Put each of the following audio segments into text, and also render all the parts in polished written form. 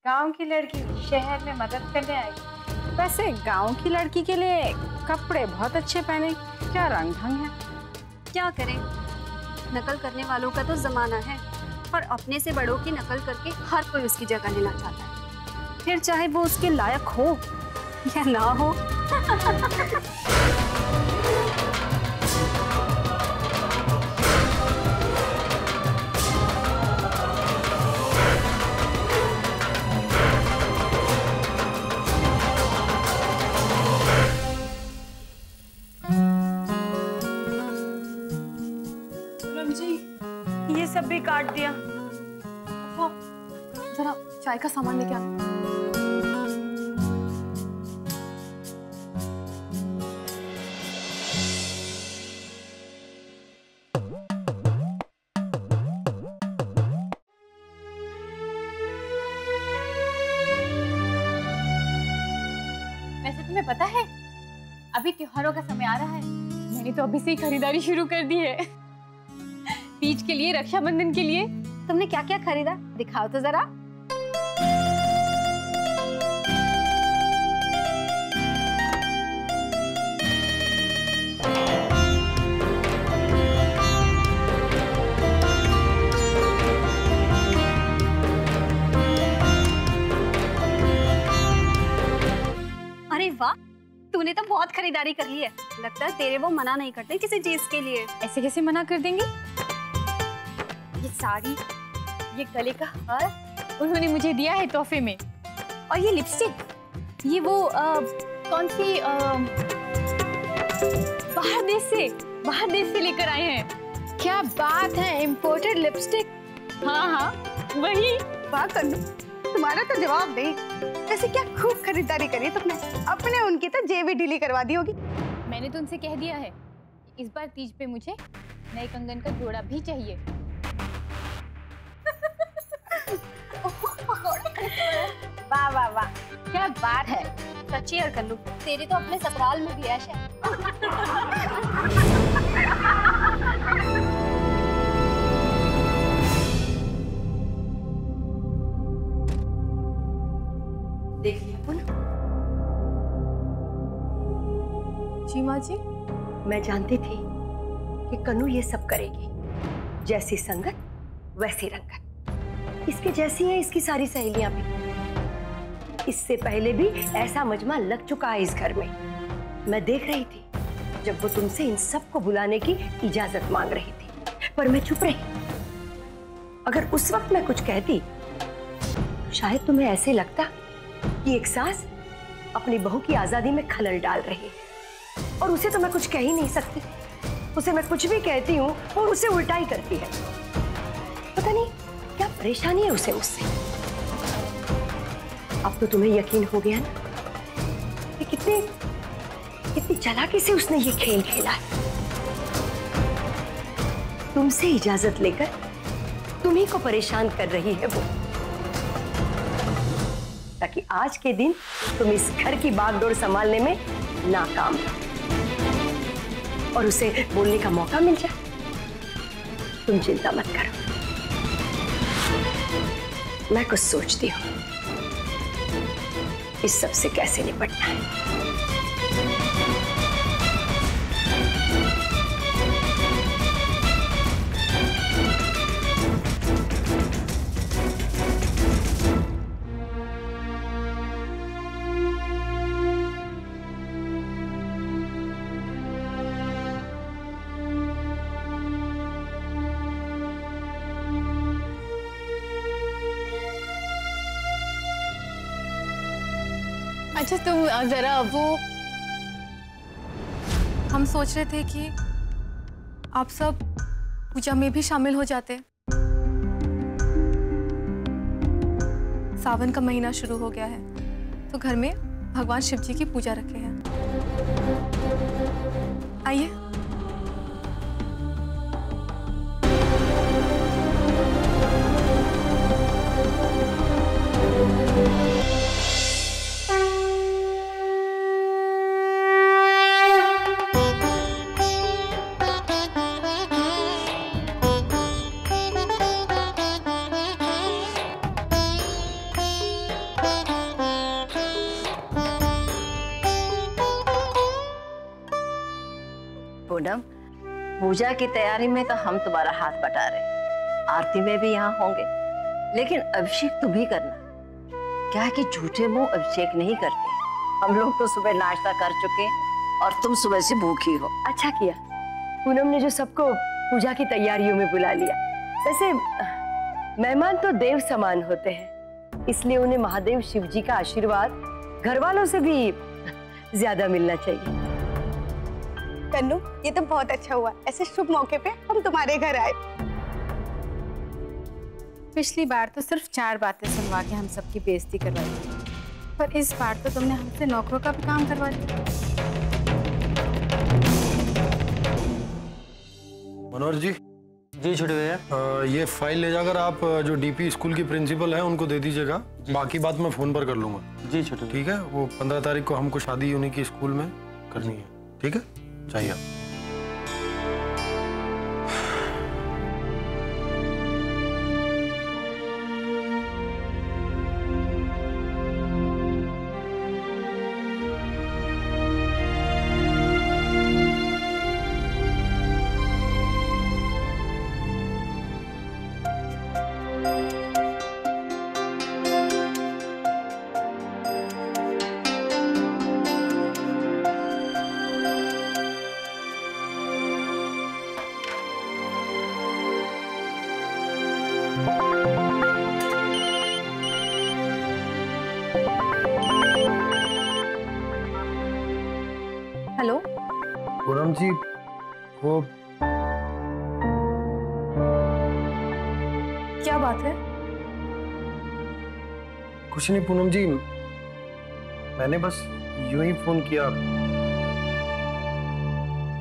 गांव की लड़की शहर में मदद करने आई। वैसे गांव की लड़की के लिए कपड़े बहुत अच्छे पहने, क्या रंग ढंग है। क्या करें, नकल करने वालों का तो जमाना है और अपने से बड़ों की नकल करके हर कोई उसकी जगह लेना चाहता है, फिर चाहे वो उसके लायक हो या ना हो। ये सब भी काट दिया। जरा चाय का सामान लेके आ। वैसे तुम्हें पता है अभी त्योहारों का समय आ रहा है। मैंने तो अभी से ही खरीदारी शुरू कर दी है। तीज के लिए, रक्षाबंधन के लिए। तुमने क्या क्या खरीदा, दिखाओ तो जरा। अरे वाह, तूने तो बहुत खरीदारी कर ली है। लगता है तेरे वो मना नहीं करते किसी चीज के लिए। ऐसे कैसे मना कर देंगे? ये साड़ी, ये गले का हार उन्होंने मुझे दिया है तोहफे में। और ये लिपस्टिक, ये वो कौन सी बाहर देश से लेकर आए हैं। क्या बात है, इम्पोर्टेड लिपस्टिक। हाँ हाँ वही। वाह कन्नू, तुम्हारा तो जवाब नहीं। वैसे क्या खूब खरीदारी करी तुमने। अपने उनकी तो जेब ही ढीली करवा दी होगी। मैंने तो उनसे कह दिया है इस बार तीज पे मुझे नए कंगन का जोड़ा भी चाहिए। वाह वाह वाह, क्या बात है। सच्ची और कल्लू, तेरी तो अपने ससुराल में भी ऐश है। देख लिया पुनः। जी माँ जी। मैं जानती थी कि कन्नू ये सब करेगी। जैसी संगत वैसी रंगत। इसके जैसी है इसकी सारी सहेलियां भी। इससे पहले भी ऐसा मजमा लग चुका है इस घर में। मैं देख रही थी जब वो तुमसे इन सबको बुलाने की इजाजत मांग रही थी, पर मैं चुप रही। अगर उस वक्त मैं कुछ कहती तो शायद तुम्हें ऐसे लगता कि एक सास अपनी बहू की आजादी में खलल डाल रही है। और उसे तो मैं कुछ कह ही नहीं सकती। उसे मैं कुछ भी कहती हूँ वो उसे उल्टा ही करती है। पता नहीं क्या परेशानी है उसे मुझसे। अब तो तुम्हें यकीन हो गया ना कि कितनी चालाकी से उसने ये खेल खेला है। तुमसे इजाजत लेकर तुम्ही को परेशान कर रही है वो, ताकि आज के दिन तुम इस घर की बागडोर संभालने में नाकाम हो और उसे बोलने का मौका मिल जाए। तुम चिंता मत करो, मैं कुछ सोचती हूँ इस सब से कैसे निपटना है। अच्छा तुम जरा वो, हम सोच रहे थे कि आप सब पूजा में भी शामिल हो जाते। सावन का महीना शुरू हो गया है तो घर में भगवान शिव जी की पूजा रखे हैं। आइए। पूनम, पूजा की तैयारी में तो हम तुम्हारा हाथ बटा रहे हैं, आरती में भी यहाँ होंगे, लेकिन अभिषेक तुम ही करना। क्या है कि झूठे मुंह अभिषेक नहीं करते। हम लोग तो सुबह नाश्ता कर चुके हैं और तुम सुबह से भूखी हो। अच्छा किया पूनम ने जो सबको पूजा की तैयारियों में बुला लिया। वैसे मेहमान तो देव समान होते हैं, इसलिए उन्हें महादेव शिव जी का आशीर्वाद घर वालों से भी ज्यादा मिलना चाहिए। कन्नू, ये तो बहुत अच्छा हुआ, ऐसे शुभ मौके पे हम तुम्हारे घर आए। पिछली बार तो सिर्फ 4 बातें सुनवा के हम सबकी बेइज्जती करवाई थी, पर इस बार तो तुमने हमसे नौकरों का भी काम करवा दिया। मनोहर जी। जी छोटे भैया। ये फाइल ले जाकर आप जो डीपी स्कूल की प्रिंसिपल है उनको दे दीजिएगा। बाकी बात मैं फोन पर कर लूंगा। जी छोटे। ठीक है, वो 15 तारीख को हमको शादी उन्हीं की स्कूल में करनी है। ठीक है, चाहिए आप। हेलो पूनम जी, वो क्या बात है? कुछ नहीं पूनम जी, मैंने बस यूं ही फोन किया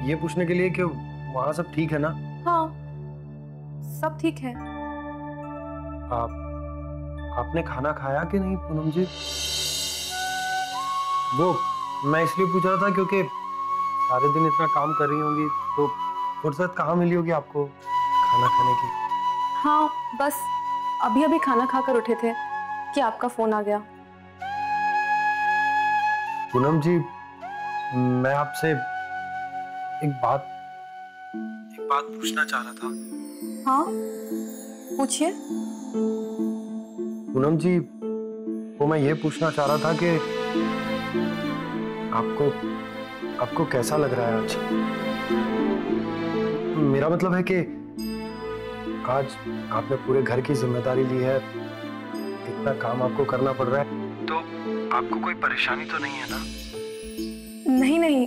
ये पूछने के लिए कि वहां सब ठीक है ना। हाँ, सब ठीक है। आपने खाना खाया कि नहीं पूनम जी? वो मैं इसलिए पूछ रहा था क्योंकि सारे दिन इतना काम कर रही होंगी तो फुर्सत कहाँ मिली होगी आपको खाना खाने की। हाँ, बस अभी अभी खाना खाकर उठे थे कि आपका फोन आ गया। पूनम जी, मैं आपसे एक बात पूछना चाह रहा था। हाँ, पूछिए। पूनम जी, वो मैं ये पूछना चाह रहा था कि आपको कैसा लग रहा है आज? मेरा मतलब है कि आज आपने पूरे घर की जिम्मेदारी ली है, इतना काम आपको करना पड़ रहा है, तो आपको कोई परेशानी तो नहीं है ना? नहीं नहीं,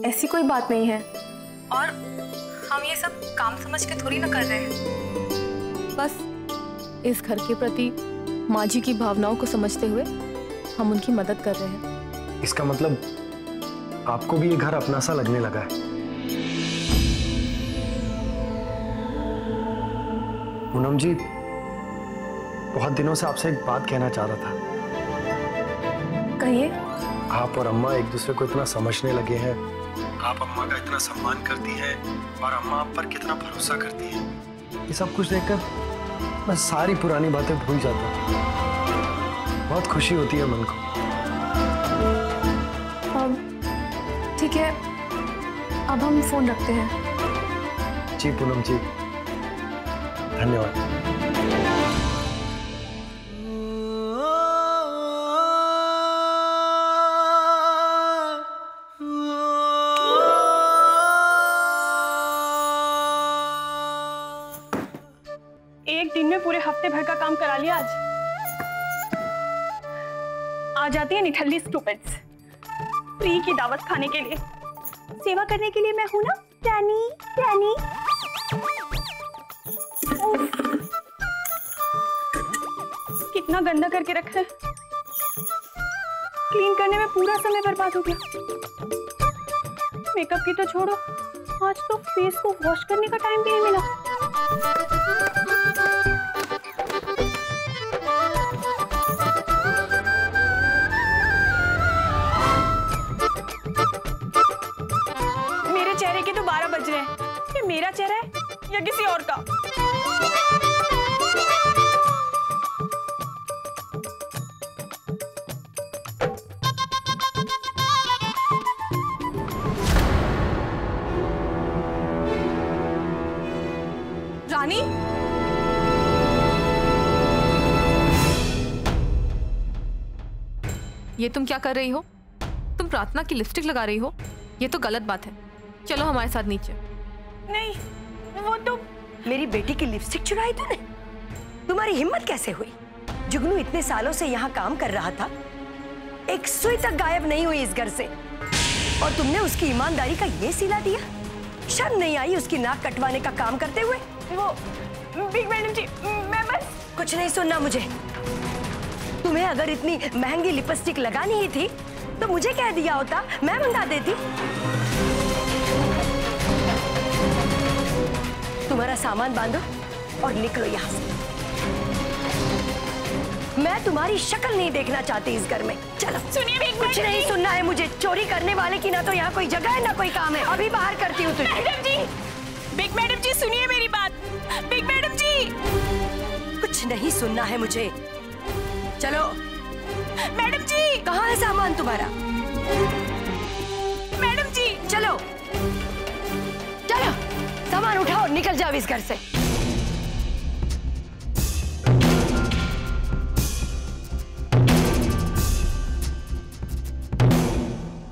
ऐसी कोई बात नहीं है, और हम ये सब काम समझ के थोड़ी ना कर रहे हैं। बस इस घर के प्रति माँ जी की भावनाओं को समझते हुए हम उनकी मदद कर रहे हैं। इसका मतलब आपको भी ये घर अपना सा लगने लगा है। पूनम जी, बहुत दिनों से आपसे एक बात कहना चाह रहा था। कहिए। आप और अम्मा एक दूसरे को इतना समझने लगे हैं, आप अम्मा का इतना सम्मान करती हैं और अम्मा आप पर कितना भरोसा करती हैं। ये सब कुछ देखकर मैं सारी पुरानी बातें भूल जाता हूँ। बहुत खुशी होती है मन को। ठीक है, अब हम फोन रखते हैं। जी पूनम जी, धन्यवाद। एक दिन में पूरे हफ्ते भर का काम करा लिया आज। आ जाती है निठल्ली स्टूपिड्स फ्री की दावत खाने के लिए। सेवा करने के लिए मैं हूं ना रानी रानी। कितना गंदा करके रखा है, क्लीन करने में पूरा समय बर्बाद हो गया। मेकअप की तो छोड़ो, आज तो फेस को वॉश करने का टाइम भी नहीं मिला। मेरे चेहरे के तो 12 बज रहे हैं। ये मेरा चेहरा है या किसी और का? ये तुम क्या कर रही हो? तुम प्रार्थना की लिपस्टिक लगा रही हो? ये तो गलत बात है। चलो हमारे साथ नीचे। नहीं, वो तो मेरी बेटी की लिपस्टिक चुराई तूने? तुम्हारी हिम्मत कैसे हुई? जुगनू इतने सालों से यहाँ काम कर रहा था, एक सुई तक गायब नहीं हुई इस घर से, और तुमने उसकी ईमानदारी का ये सिला दिया? शर्म नहीं आई उसकी नाक कटवाने का काम करते हुए? वो बिग मैडम जी, मैं बस कुछ नहीं सुनना मुझे। तुम्हें अगर इतनी महंगी लिपस्टिक लगानी ही थी तो मुझे कह दिया होता, मैं मंगा देती। तुम्हारा सामान बांधो और निकलो यहाँ से। मैं तुम्हारी शक्ल नहीं देखना चाहती इस घर में। चलो। सुनिए बिग कुछ नहीं सुनना है मुझे। चोरी करने वाले की ना तो यहाँ कोई जगह है ना कोई काम है। अभी बाहर करती हूँ तुझे। मैडम जी, बिग मैडम जी सुनिए मेरी बात। बिग मैडम जी, कुछ नहीं सुनना है मुझे। चलो। मैडम जी, कहाँ है सामान तुम्हारा? मैडम जी, चलो चलो, सामान उठाओ, निकल जाओ इस घर से।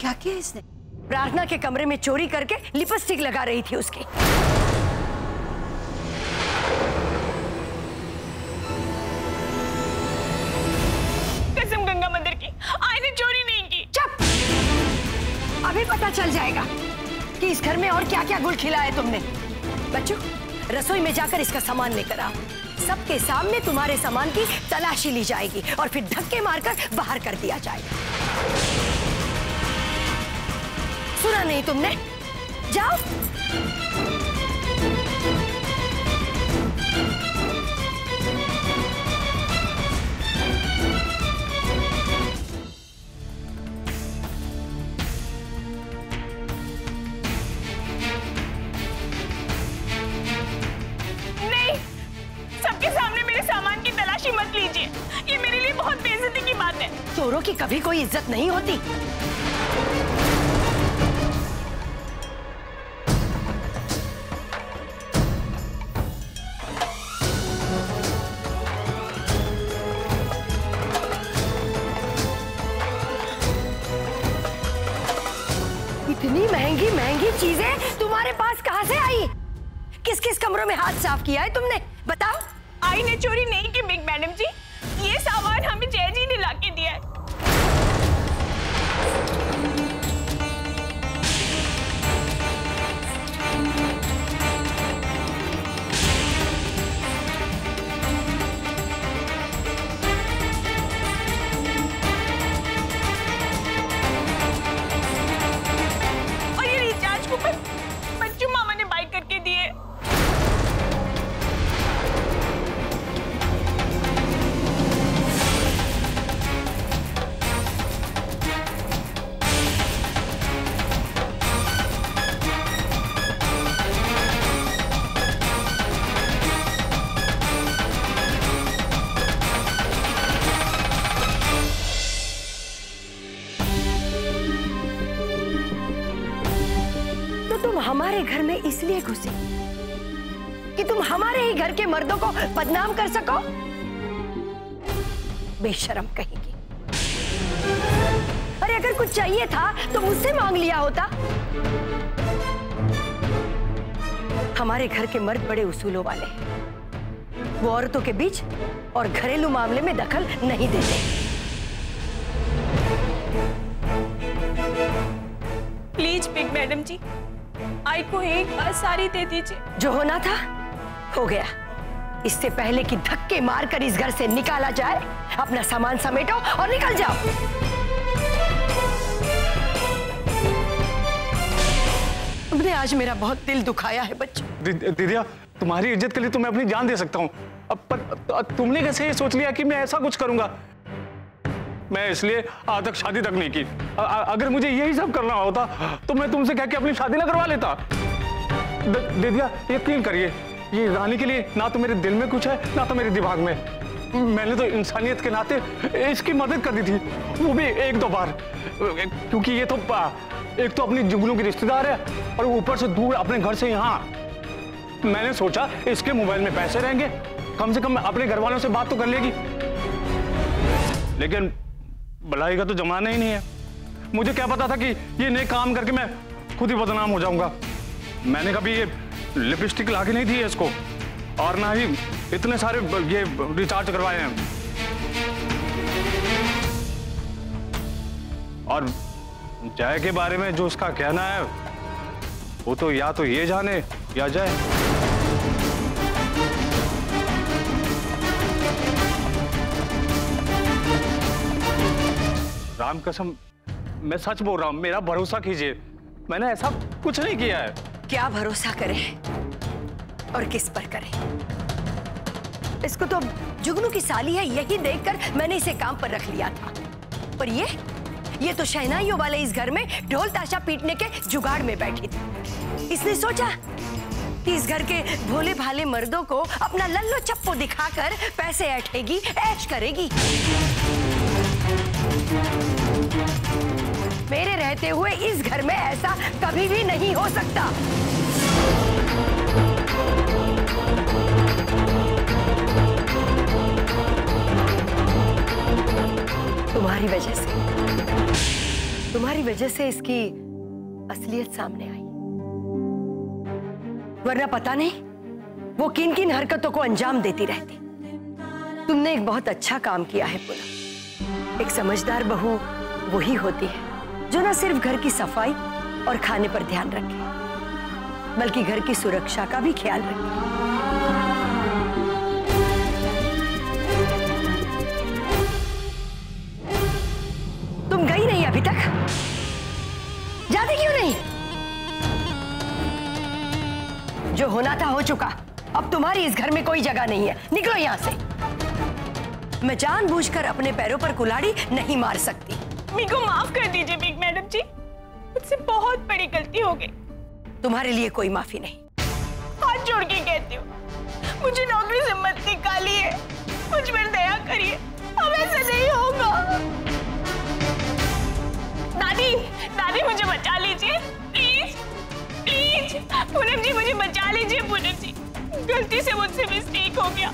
क्या किया इसने? प्रार्थना के कमरे में चोरी करके लिपस्टिक लगा रही थी उसकी। कसम गंगा मंदिर की, आईने चोरी नहीं की। चुप! अभी पता चल जाएगा कि इस घर में और क्या क्या गुल खिला है तुमने। बच्चों, रसोई में जाकर इसका सामान लेकर आओ। सबके सामने तुम्हारे सामान की तलाशी ली जाएगी और फिर धक्के मारकर बाहर कर दिया जाएगा। सुना नहीं तुमने? जाओ। नहीं, सबके सामने मेरे सामान की तलाशी मत लीजिए। ये मेरे लिए बहुत बेइज्जती की बात है। चोरों की कभी कोई इज्जत नहीं होती। इतनी महंगी महंगी चीजें तुम्हारे पास कहां से आई? किस किस कमरों में हाथ साफ किया है तुमने? बताओ। आई ने चोरी नहीं की बिग मैडम जी, ये सामान हमें जय जी ने लाके दिया है। और ये रिचार्ज कूपन बच्चू मामा ने बाय करके दिए। तुम हमारे घर में इसलिए घुसे कि तुम हमारे ही घर के मर्दों को बदनाम कर सको? बेशरम कहेगी। अरे अगर कुछ चाहिए था तो मुझसे मांग लिया होता। हमारे घर के मर्द बड़े उसूलों वाले हैं। वो औरतों के बीच और घरेलू मामले में दखल नहीं देते। प्लीज बिग मैडम जी, आई को एक बार सारी दे दीजिए। जो होना था हो गया। इससे पहले कि धक्के मारकर इस घर से निकाला जाए, अपना सामान समेटो और निकल जाओ। तुमने आज मेरा बहुत दिल दुखाया है बच्चों। दीदिया, तुम्हारी इज्जत के लिए तो मैं अपनी जान दे सकता हूँ। अब पर तुमने कैसे ये सोच लिया कि मैं ऐसा कुछ करूंगा? मैं इसलिए आज तक शादी तक नहीं की। अगर मुझे यही सब करना होता तो मैं तुमसे कह के अपनी शादी ना करवा लेता। दीदिया, यकीन करिए, ये रानी के लिए ना तो मेरे दिल में कुछ है ना तो मेरे दिमाग में। मैंने तो इंसानियत के नाते इसकी मदद कर दी थी, वो भी एक दो बार, क्योंकि ये तो एक तो अपनी जुगनू की रिश्तेदार है और ऊपर से दूर अपने घर से यहाँ। मैंने सोचा इसके मोबाइल में पैसे रहेंगे, कम से कम अपने घर वालों से बात तो कर लेगी। लेकिन भलाई का तो जमाना ही नहीं है। मुझे क्या पता था कि ये नए काम करके मैं खुद ही बदनाम हो जाऊंगा। मैंने कभी ये लिपस्टिक लाके नहीं दी है इसको, और ना ही इतने सारे ये रिचार्ज करवाए हैं। और जय के बारे में जो उसका कहना है वो तो या तो ये जाने या जय। राम कसम मैं सच बोल रहा हूं, मेरा भरोसा कीजिए, मैंने ऐसा कुछ नहीं किया है। क्या भरोसा करे और किस पर करे? इसको तो जुगनू की साली है, यही देखकर मैंने इसे काम पर रख लिया था। पर ये तो शहनाइयों वाले इस घर में ढोल ताशा पीटने के जुगाड़ में बैठी थी। इसने सोचा कि इस घर के भोले भाले मर्दों को अपना लल्लो चप्पो दिखाकर पैसे ऐठेगी, ऐश करेगी। मेरे रहते हुए इस घर में ऐसा कभी भी नहीं हो सकता। तुम्हारी वजह से इसकी असलियत सामने आई, वरना पता नहीं वो किन किन हरकतों को अंजाम देती रहती। तुमने एक बहुत अच्छा काम किया है पूनम। एक समझदार बहू वही होती है जो न सिर्फ घर की सफाई और खाने पर ध्यान रखे, बल्कि घर की सुरक्षा का भी ख्याल रखे। तुम गई नहीं अभी तक? जाती क्यों नहीं? जो होना था हो चुका, अब तुम्हारी इस घर में कोई जगह नहीं है, निकलो यहां से। मैं जानबूझकर अपने पैरों पर कुल्हाड़ी नहीं मार सकती। मेरे को माफ कर दीजिए बिग मैडम जी, मुझसे बहुत बड़ी गलती हो गई। तुम्हारे लिए कोई माफी नहीं। हाथ जोड़ के कहती हूँ, मुझे नौकरी से मत निकालिए, मुझ पर दया करिए, अब ऐसा नहीं होगा। दादी, दादी मुझे बचा लीजिए प्लीज, प्लीज। पूनम जी मुझे बचा लीजिए। पूनम जी, गलती से मुझसे मिस्टेक हो गया,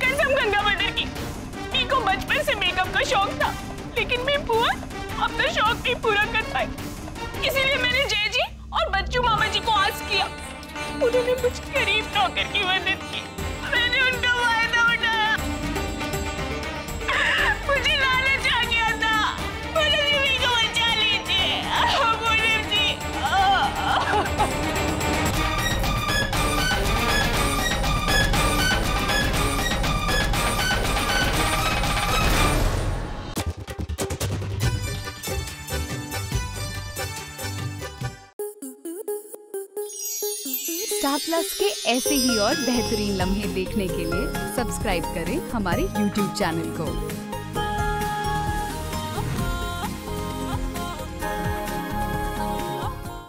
कसम गंगा मदर की। मेरे को बचपन से मेकअप का शौक था, लेकिन मैं बुआ अपना शौक नहीं पूरा कर पाई, इसीलिए मैंने जय जी और बच्चू मामा जी को आस्क किया। उन्होंने मुझ गरीब नौकर की मदद की, मैंने उनका फायदा उठाया। मुझे लालच आ गया था। पूनम जी मेरे को बचा लीजिए, पूनम जी। स्टार प्लस के ऐसे ही और बेहतरीन लम्हे देखने के लिए सब्सक्राइब करें हमारे YouTube चैनल को।